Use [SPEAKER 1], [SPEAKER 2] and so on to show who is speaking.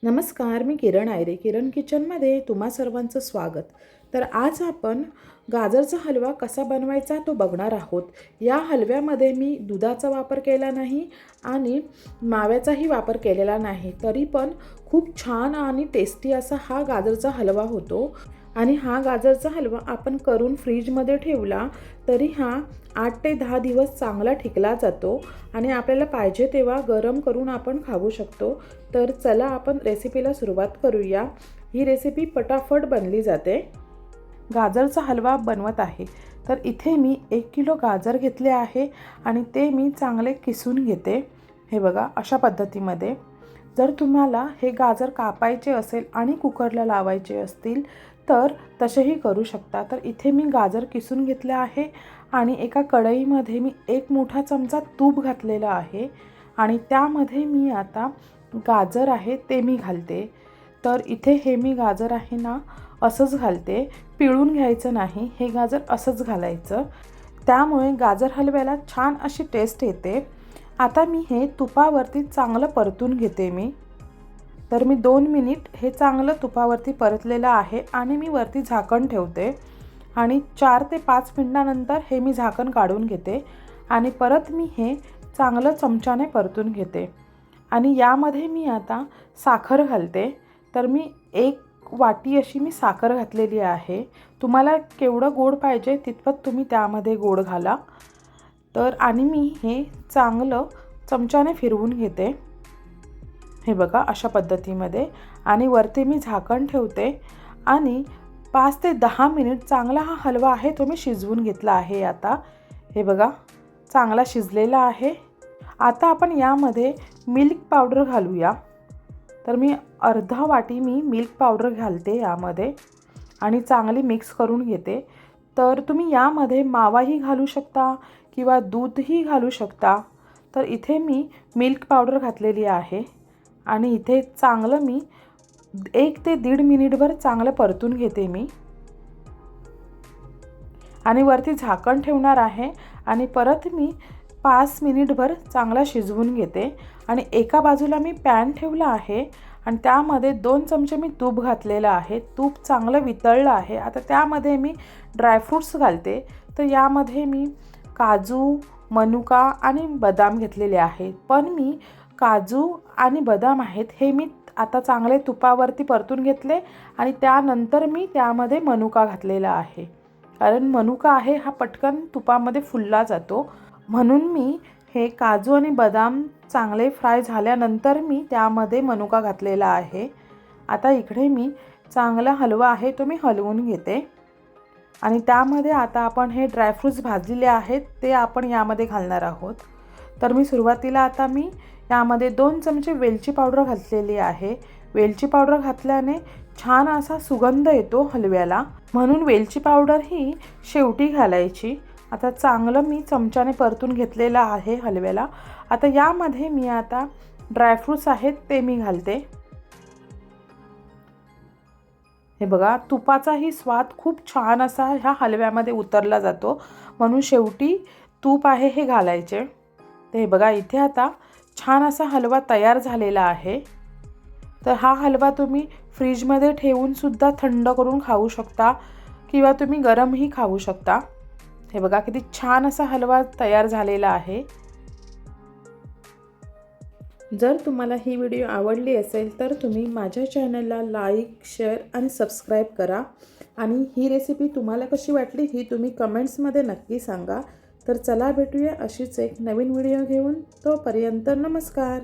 [SPEAKER 1] नमस्कार, मी किरण आयरे. किरण किचनमध्ये तुम्हा सर्वांचं स्वागत. तर आज आपण गाजरचा हलवा कसा बनवायचा तो बघणार आहोत. या हलव्यामध्ये मी दुधाचा वापर केला नाही आणि माव्याचाही वापर केलेला नाही, तरी पण खूप छान आणि टेस्टी असा हा गाजरचा हलवा होतो. आणि हा गाजरचा हलवा आपण करून फ्रीजमध्ये ठेवला तरी हा 8 ते 10 दिवस चांगला टिकला जातो आणि आपल्याला पाहिजे तेव्हा गरम करून आपण खाऊ शकतो. तर चला आपण रेसिपीला सुरुवात करूया. ही रेसिपी पटापट बनली जाते. गाजरचा हलवा बनवत आहे तर इथे मी 1 किलो गाजर घेतले आहे आणि ते मी चांगले किसून घेते. हे बघा अशा पद्धतीमध्ये. जर तुम्हाला हे गाजर कापायचे असेल आणि कुकरला लावायचे असतील तर तसेही करू शकता. तर इथे मी गाजर किसून घेतले आहे आणि एका कढईमध्ये मी 1 मोठा चमचा तूप घातलेला आहे आणि त्यामध्ये मी आता गाजर आहे ते मी घालते. तर इथे हे मी गाजर आहे ना असंच घालते, पिळून घ्यायचं नाही, हे गाजर असंच घालायचं. त्यामुळे गाजर हलव्याला छान अशी टेस्ट येते. आता मी हे तुपावरती चांगलं परतून घेते मी. तर मी 2 मिनिट हे चांगलं तुपावरती परतलेलं आहे आणि मी वरती झाकण ठेवते आणि 4 ते 5 मिनिटानंतर हे मी झाकण काढून घेते आणि परत मी हे चांगलं चमच्याने परतून घेते. आणि यामध्ये मी आता साखर घालते. तर मी 1 वाटी अशी मी साखर घातलेली आहे. तुम्हाला केवढं गोड पाहिजे तितपत तुम्ही त्यामध्ये गोड घाला. तर आणि मी हे चांगलं चमच्याने फिरवून घेते. हे बघा अशा पद्धतीमध्ये आणि वरती मी झाकण ठेवते आणि 5 ते 10 मिनिट चांगला हा हलवा आहे तो मी शिजवून घेतला आहे. आता हे बघा चांगला शिजलेला आहे. आता आपण यामध्ये मिल्क पावडर घालूया. तर मी अर्धा वाटी मी मिल्क पावडर घालते यामध्ये आणि चांगली मिक्स करून घेते. तर तुम्ही यामध्ये मावाही घालू शकता किंवा दूधही घालू शकता. तर इथे मी मिल्क पावडर घातलेली आहे आणि इथे चांगलं मी 1 ते 1.5 मिनिटभर चांगलं परतून घेते मी आणि वरती झाकण ठेवणार आहे आणि परत मी 5 मिनिटभर चांगला शिजवून घेते. आणि एका बाजूला मी पॅन ठेवला आहे आणि त्यामध्ये 2 चमचे मी तूप घातलेलं आहे. तूप चांगलं वितळलं आहे. आता त्यामध्ये मी ड्रायफ्रूट्स घालते. तर यामध्ये मी काजू, मनुका आणि बदाम घेतलेले आहेत. पण मी काजू आणि बदाम आहेत हे मी आता चांगले तुपावरती परतून घेतले आणि त्यानंतर मी त्यामध्ये मनुका घातलेला आहे. कारण मनुका आहे हा पटकन तुपामध्ये फुलला जातो, म्हणून मी हे काजू आणि बदाम चांगले फ्राय झाल्यानंतर मी त्यामध्ये मनुका घातलेला आहे. आता इकडे मी चांगला हलवा आहे तो मी हलवून घेते आणि त्यामध्ये आता आपण हे ड्रायफ्रूट्स भाजलेले आहेत ते आपण यामध्ये घालणार आहोत. तर मी सुरुवातीला आता मी यामध्ये 2 चमचे वेलची पावडर घातलेली आहे. वेलची पावडर घातल्याने छान असा सुगंध येतो हलव्याला, म्हणून वेलची पावडर ही शेवटी घालायची. आता चांगलं मी चमच्याने परतून घेतलेलं आहे हलव्याला. आता यामध्ये मी आता ड्रायफ्रूट्स आहेत ते मी घालते. हे बघा तुपाचाही स्वाद खूप छान असा ह्या हलव्यामध्ये उतरला जातो, म्हणून शेवटी तूप आहे हे घालायचे. तर हे बघा इथे आता छान असा हलवा तयार झालेला आहे. तर हा हलवा तुम्ही फ्रीजमध्ये ठेवून सुद्धा थंड करून खाऊ शकता किंवा तुम्ही गरमही खाऊ शकता. हे बघा किती छान असा हलवा तयार झालेला आहे. जर तुम्हाला ही व्हिडिओ आवडली असेल तर तुम्ही माझ्या चॅनलला लाईक, शेअर आणि सबस्क्राईब करा. आणि ही रेसिपी तुम्हाला कशी वाटली ही तुम्ही कमेंट्समध्ये नक्की सांगा. तर चला भेटूया अशीच एक नवीन व्हिडिओ घेऊन. तोपर्यंत नमस्कार.